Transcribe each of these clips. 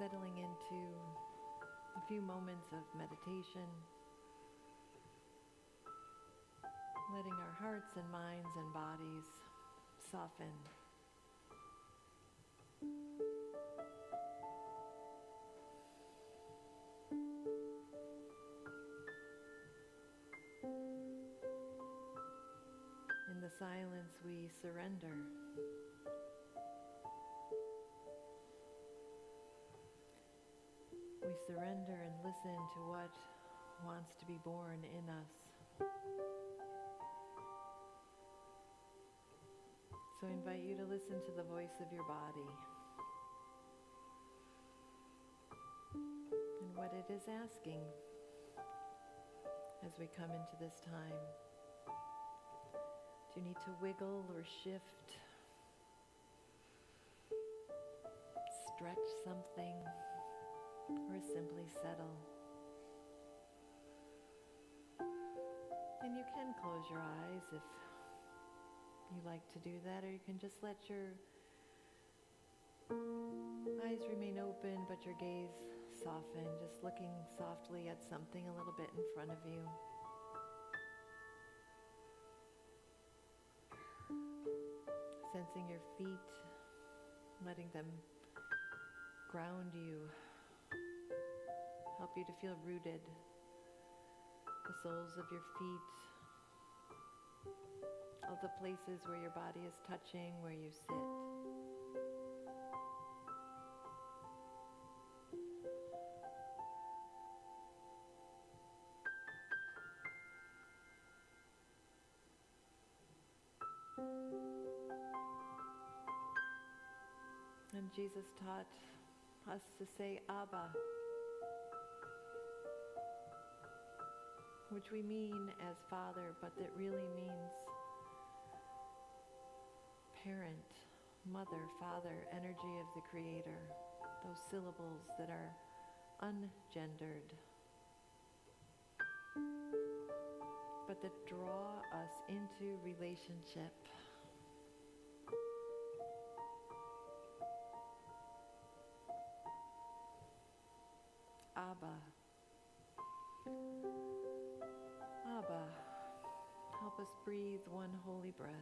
settling into a few moments of meditation, letting our hearts and minds and bodies soften. In the silence, we surrender. We surrender and listen to what wants to be born in us. So I invite you to listen to the voice of your body and what it is asking as we come into this time. Do you need to wiggle or shift? Stretch something? Or simply settle? And you can close your eyes if you like to do that, or you can just let your eyes remain open but your gaze soften, just looking softly at something a little bit in front of you. Sensing your feet, letting them ground you, help you to feel rooted, the soles of your feet, all the places where your body is touching, where you sit. And Jesus taught us to say Abba, which we mean as Father, but that really means parent, mother, Father, energy of the Creator, those syllables that are ungendered, but that draw us into relationship. Abba. Abba, help us breathe one holy breath,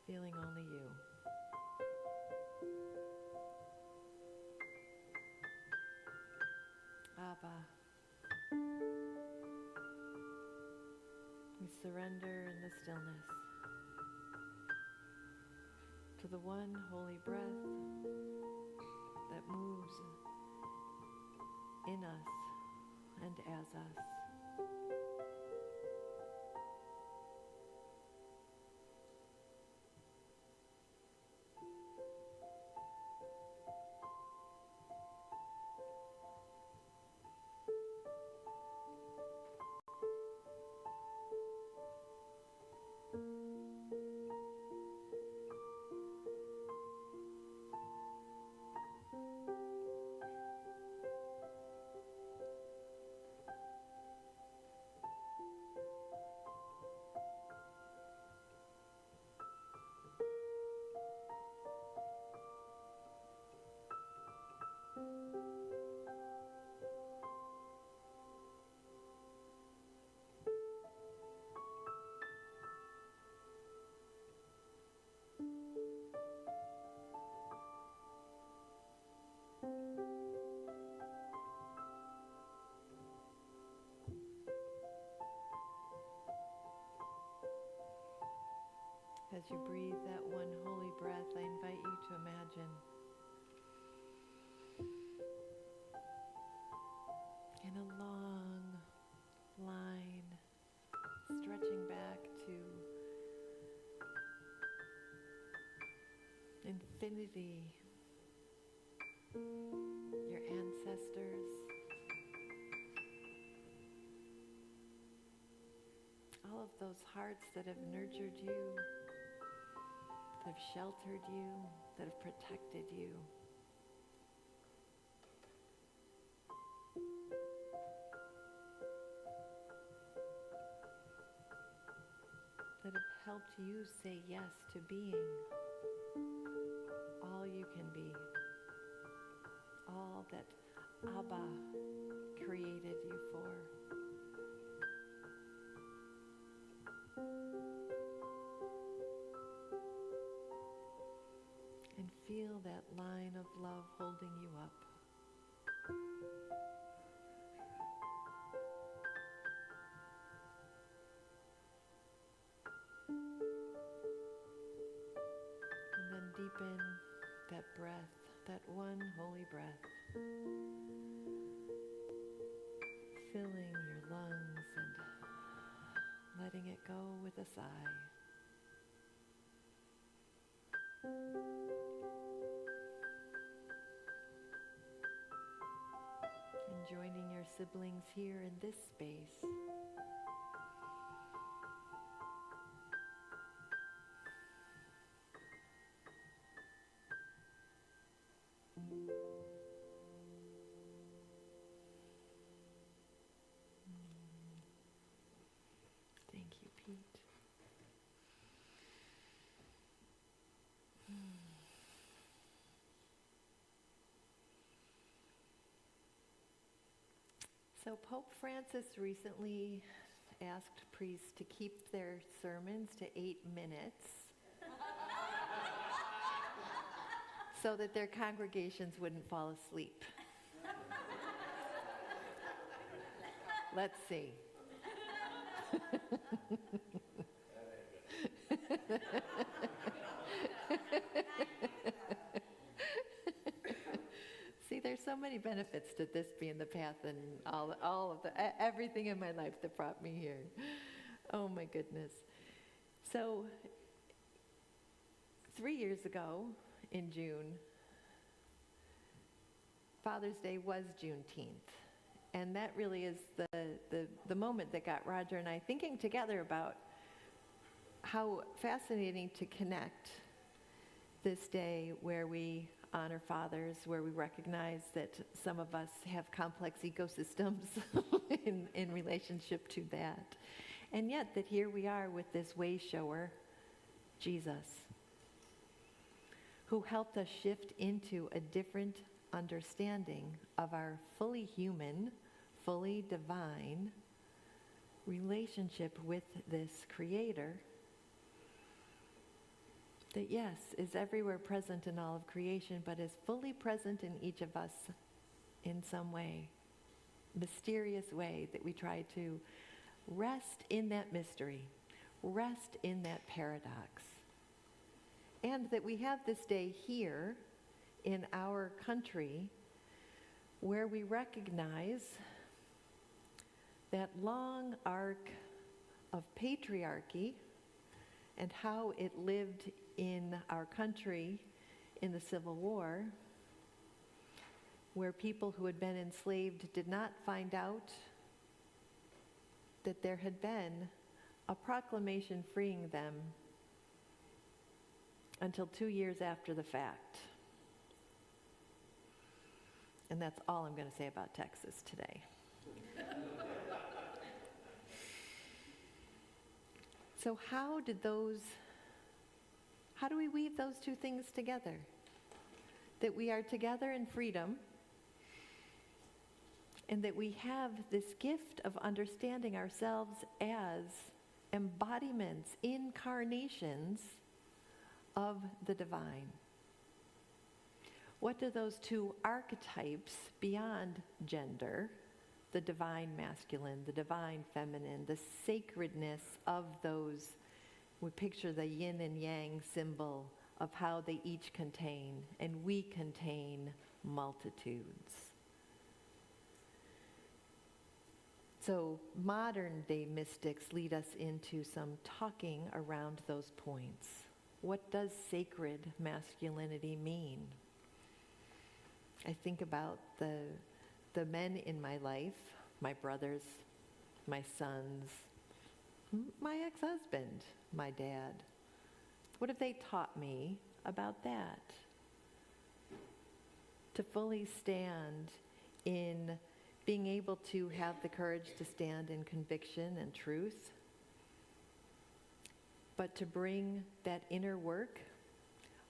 feeling only you. Abba. We surrender in the stillness to the one holy breath that moves in us and as us. As you breathe that one holy breath, I invite you to imagine in a long line, stretching back to infinity, your ancestors, all of those hearts that have nurtured you, that have sheltered you, that have protected you. That have helped you say yes to being all you can be. All that Abba created you for. And feel that line of love holding you up. And then deepen that breath, that one holy breath, filling your lungs and letting it go with a sigh. And joining your siblings here in this space. Thank you, Pete. So Pope Francis recently asked priests to keep their sermons to 8 minutes so that their congregations wouldn't fall asleep. Let's see. See, there's so many benefits to this being the path and all of everything in my life that brought me here. Oh my goodness. So 3 years ago in June, Father's Day was Juneteenth. And that really is the moment that got Roger and I thinking together about how fascinating to connect this day where we honor fathers, where we recognize that some of us have complex ecosystems in relationship to that. And yet that here we are with this way shower, Jesus, who helped us shift into a different understanding of our fully human, fully divine relationship with this Creator that, yes, is everywhere present in all of creation, but is fully present in each of us in some way, mysterious way, that we try to rest in that mystery, rest in that paradox. And that we have this day here in our country where we recognize that long arc of patriarchy and how it lived in our country in the Civil War, where people who had been enslaved did not find out that there had been a proclamation freeing them until 2 years after the fact. And that's all I'm going to say about Texas today. So how do we weave those two things together? That we are together in freedom, and that we have this gift of understanding ourselves as embodiments, incarnations of the divine. What do those two archetypes beyond gender, the divine masculine, the divine feminine, the sacredness of those, we picture the yin and yang symbol of how they each contain, and we contain multitudes. So modern day mystics lead us into some talking around those points. What does sacred masculinity mean? I think about the men in my life, my brothers, my sons, my ex-husband, my dad. What have they taught me about that? To fully stand in being able to have the courage to stand in conviction and truth, but to bring that inner work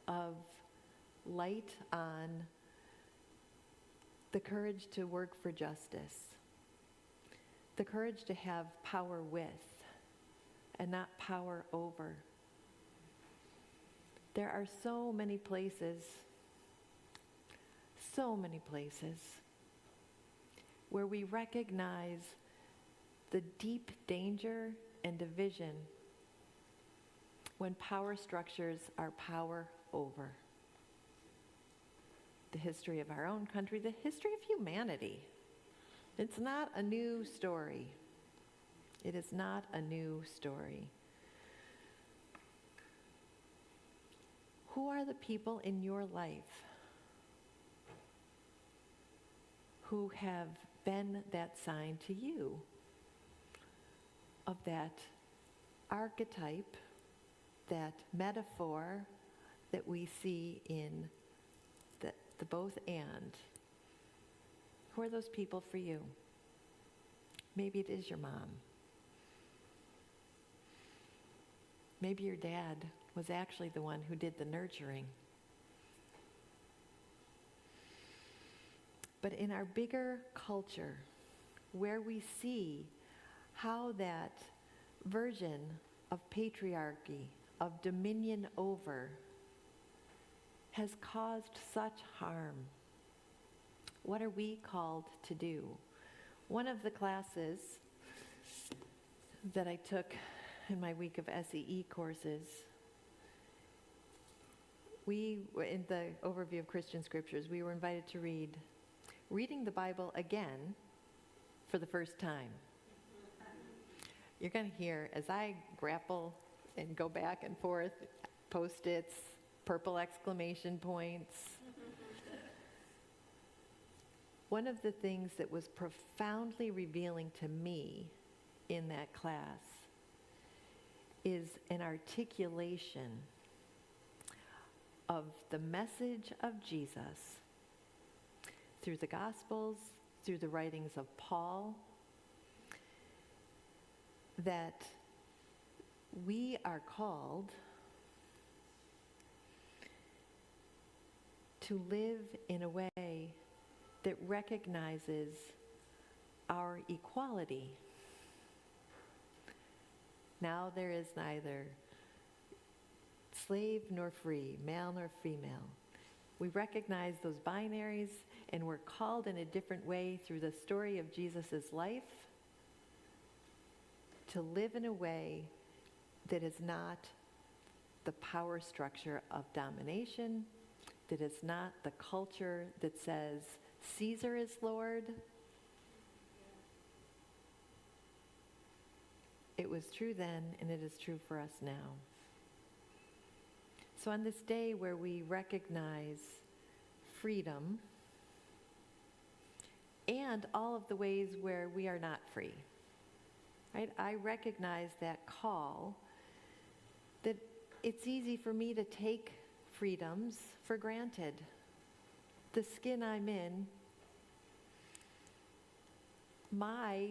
of light on the courage to work for justice, the courage to have power with and not power over. There are so many places where we recognize the deep danger and division when power structures are power over. The history of our own country, the history of humanity. It's not a new story. It is not a new story. Who are the people in your life who have been that sign to you of that archetype, that metaphor that we see in the both and? Who are those people for you? Maybe it is your mom. Maybe your dad was actually the one who did the nurturing. But in our bigger culture, where we see how that version of patriarchy, of dominion over, has caused such harm, what are we called to do? One of the classes that I took in my week of SEE courses, in the overview of Christian scriptures, we were invited to read Reading the Bible Again for the First Time. You're going to hear, as I grapple and go back and forth, Post-its, purple exclamation points. One of the things that was profoundly revealing to me in that class is an articulation of the message of Jesus through the Gospels, through the writings of Paul, that we are called to live in a way that recognizes our equality. Now there is neither slave nor free, male nor female. We recognize those binaries, and we're called in a different way through the story of Jesus' life to live in a way that is not the power structure of domination, that is not the culture that says Caesar is Lord. It was true then, and it is true for us now. So on this day where we recognize freedom and all of the ways where we are not free, right? I recognize that call, that it's easy for me to take freedoms for granted. The skin I'm in, my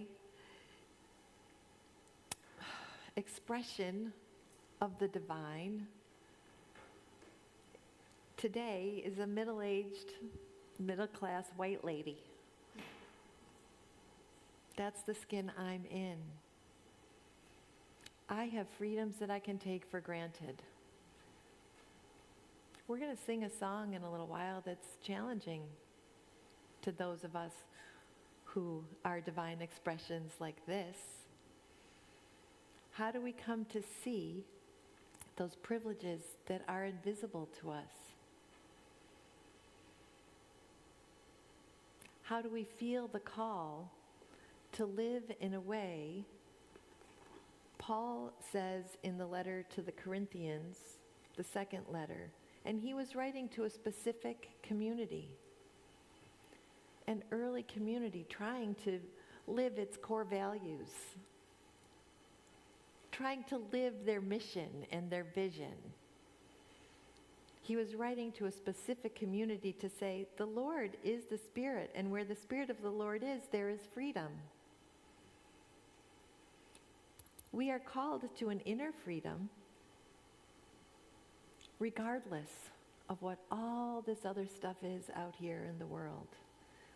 expression of the divine today is a middle-aged, middle-class white lady. That's the skin I'm in. I have freedoms that I can take for granted. We're going to sing a song in a little while that's challenging to those of us who are divine expressions like this. How do we come to see those privileges that are invisible to us? How do we feel the call to live in a way Paul says in the letter to the Corinthians, the second letter, and he was writing to a specific community, an early community trying to live its core values, trying to live their mission and their vision. He was writing to a specific community to say, the Lord is the Spirit, and where the Spirit of the Lord is, there is freedom. We are called to an inner freedom regardless of what all this other stuff is out here in the world.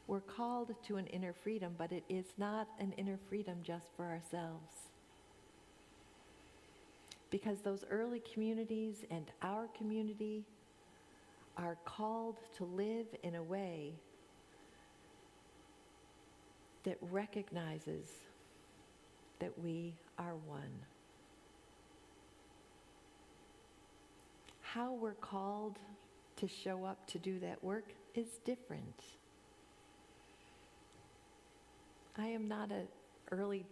We're called to an inner freedom, but it is not an inner freedom just for ourselves. Because those early communities and our community are called to live in a way that recognizes that we are one. How we're called to show up to do that work is different. I am not an early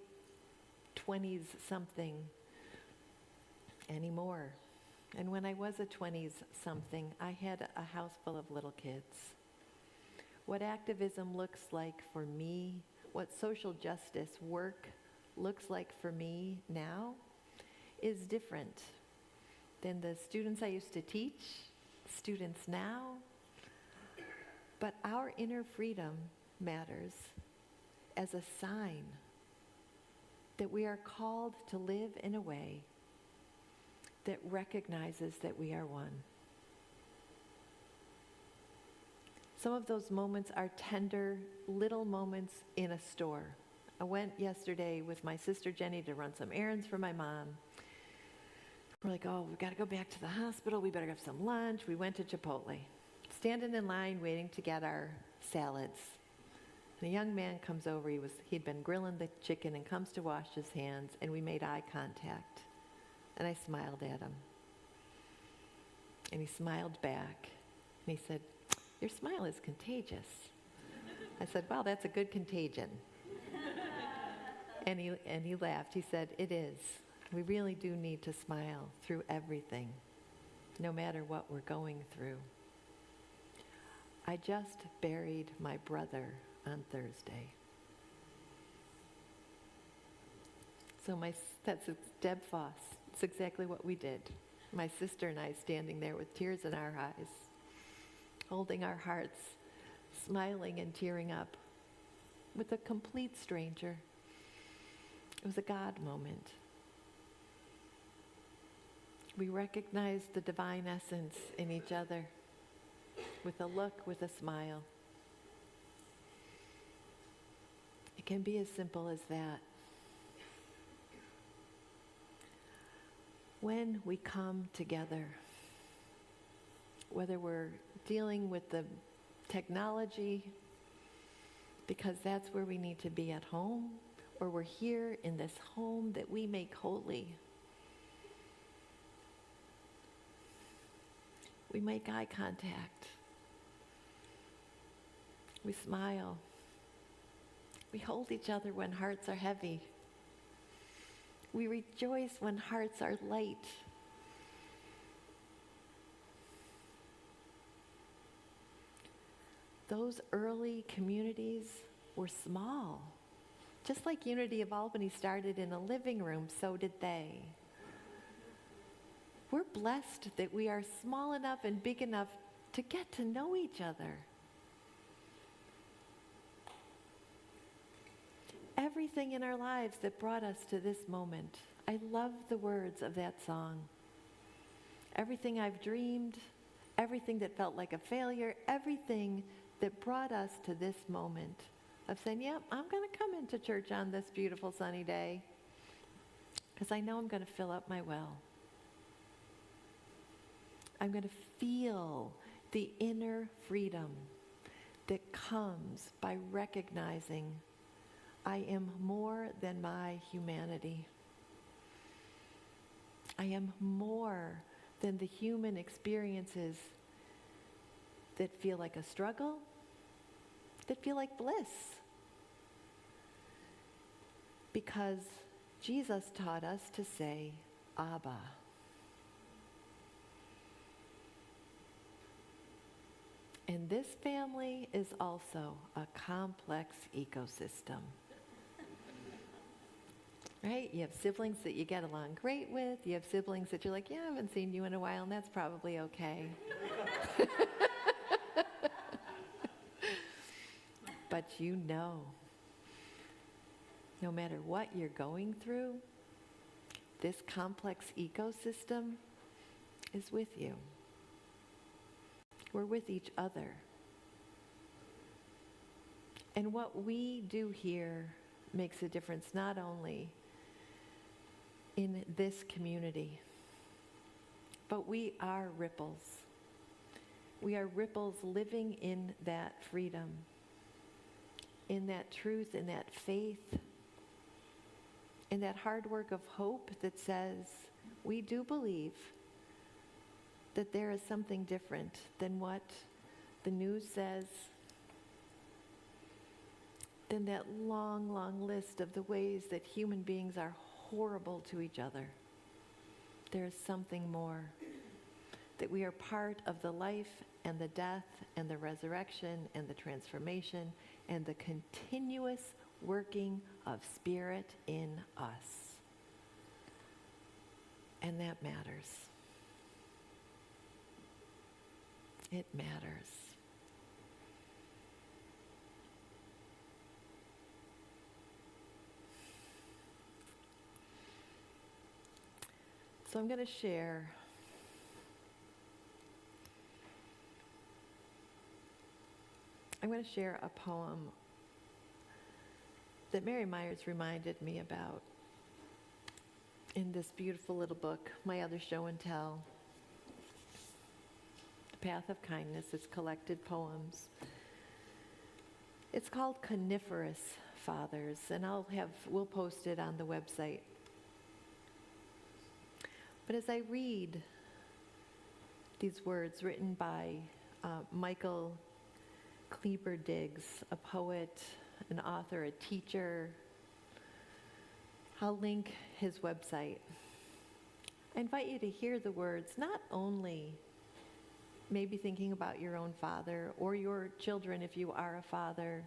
20s something anymore. And when I was a 20s something, I had a house full of little kids. What activism looks like for me, what social justice work looks like for me now is different than the students I used to teach, students now. But our inner freedom matters as a sign that we are called to live in a way that recognizes that we are one. Some of those moments are tender little moments in a store. I went yesterday with my sister Jenny to run some errands for my mom. We're like, oh, we've got to go back to the hospital. We better have some lunch. We went to Chipotle. Standing in line waiting to get our salads. And a young man comes over. He'd been grilling the chicken and comes to wash his hands, and we made eye contact. And I smiled at him. And he smiled back. And he said, "Your smile is contagious." I said, "Well, that's a good contagion." And he laughed. He said, "It is. We really do need to smile through everything, no matter what we're going through." I just buried my brother on Thursday. So that's Deb Foss. It's exactly what we did. My sister and I standing there with tears in our eyes, holding our hearts, smiling and tearing up with a complete stranger. It was a God moment. We recognized the divine essence in each other with a look, with a smile. It can be as simple as that. When we come together, whether we're dealing with the technology, because that's where we need to be at home, or we're here in this home that we make holy, we make eye contact. We smile. We hold each other when hearts are heavy. We rejoice when hearts are light. Those early communities were small. Just like Unity of Albany started in a living room, so did they. We're blessed that we are small enough and big enough to get to know each other. Everything in our lives that brought us to this moment. I love the words of that song. Everything I've dreamed, everything that felt like a failure, everything that brought us to this moment of saying, yep, I'm going to come into church on this beautiful sunny day because I know I'm going to fill up my well. I'm going to feel the inner freedom that comes by recognizing I am more than my humanity. I am more than the human experiences that feel like a struggle, that feel like bliss. Because Jesus taught us to say, Abba. And this family is also a complex ecosystem. Right? You have siblings that you get along great with. You have siblings that you're like, yeah, I haven't seen you in a while, and that's probably okay. But you know, no matter what you're going through, this complex ecosystem is with you. We're with each other. And what we do here makes a difference not only in this community, but we are ripples. We are ripples living in that freedom, in that truth, in that faith, in that hard work of hope that says we do believe that there is something different than what the news says, than that long, long list of the ways that human beings are horrible to each other. There is something more, that we are part of the life and the death and the resurrection and the transformation and the continuous working of Spirit in us. And that matters. It matters. So I'm going to share a poem that Mary Myers reminded me about in this beautiful little book, my other show and tell, The Path of Kindness. It's collected poems. It's called Coniferous Fathers, and we'll post it on the website. But as I read these words written by Michael Kleber Diggs, a poet, an author, a teacher, I'll link his website. I invite you to hear the words, not only maybe thinking about your own father or your children if you are a father,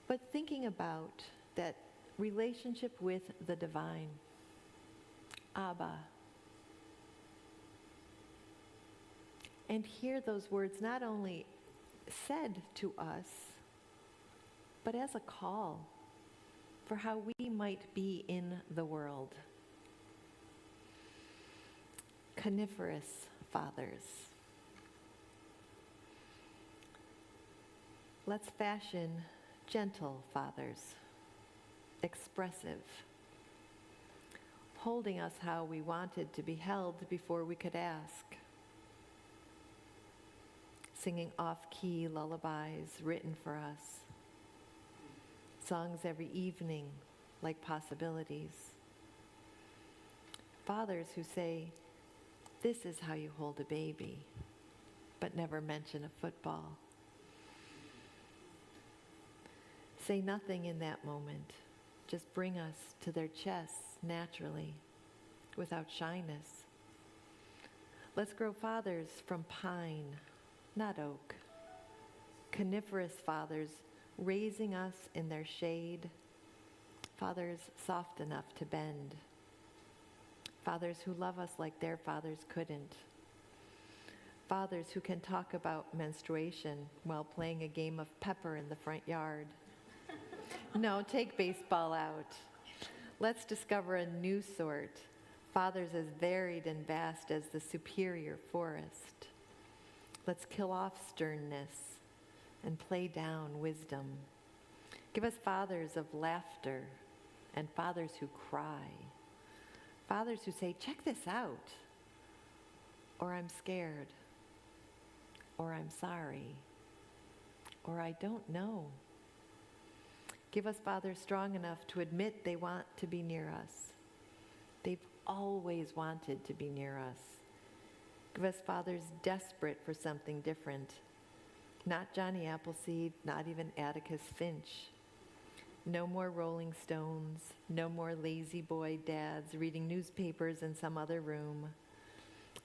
but thinking about that relationship with the divine, Abba. And hear those words not only said to us, but as a call for how we might be in the world. Coniferous fathers. Let's fashion gentle fathers, expressive, holding us how we wanted to be held before we could ask, singing off-key lullabies written for us, songs every evening like possibilities, fathers who say, this is how you hold a baby, but never mention a football. Say nothing in that moment. Just bring us to their chests naturally, without shyness. Let's grow fathers from pine, not oak. Coniferous fathers raising us in their shade. Fathers soft enough to bend. Fathers who love us like their fathers couldn't. Fathers who can talk about menstruation while playing a game of pepper in the front yard. No, take baseball out. Let's discover a new sort. Fathers as varied and vast as the superior forest. Let's kill off sternness and play down wisdom. Give us fathers of laughter and fathers who cry. Fathers who say, check this out, or I'm scared, or I'm sorry, or I don't know. Give us fathers strong enough to admit they want to be near us. They've always wanted to be near us. Give us fathers desperate for something different. Not Johnny Appleseed, not even Atticus Finch. No more Rolling Stones, no more lazy boy dads reading newspapers in some other room.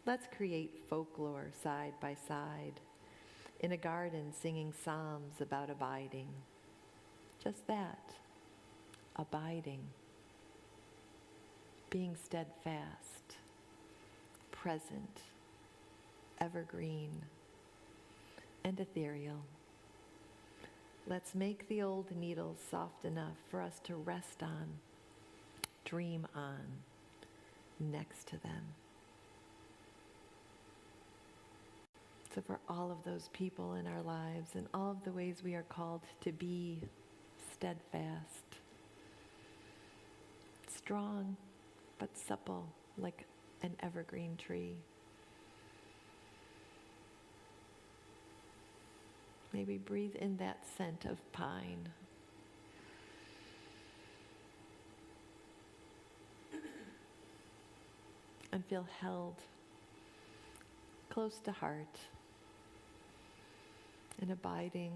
Let's create folklore side by side, in a garden singing psalms about abiding. Just that, abiding, being steadfast, present, evergreen, and ethereal. Let's make the old needles soft enough for us to rest on, dream on, next to them. So for all of those people in our lives and all of the ways we are called to be steadfast, strong but supple like an evergreen tree. Maybe breathe in that scent of pine. And feel held close to heart in abiding,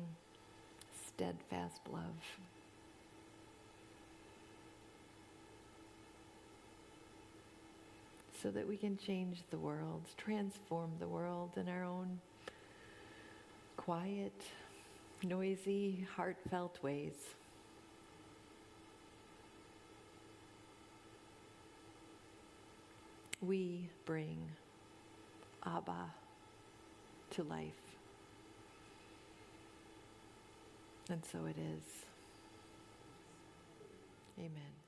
steadfast love. So that we can change the world, transform the world in our own quiet, noisy, heartfelt ways. We bring Abba to life. And so it is. Amen.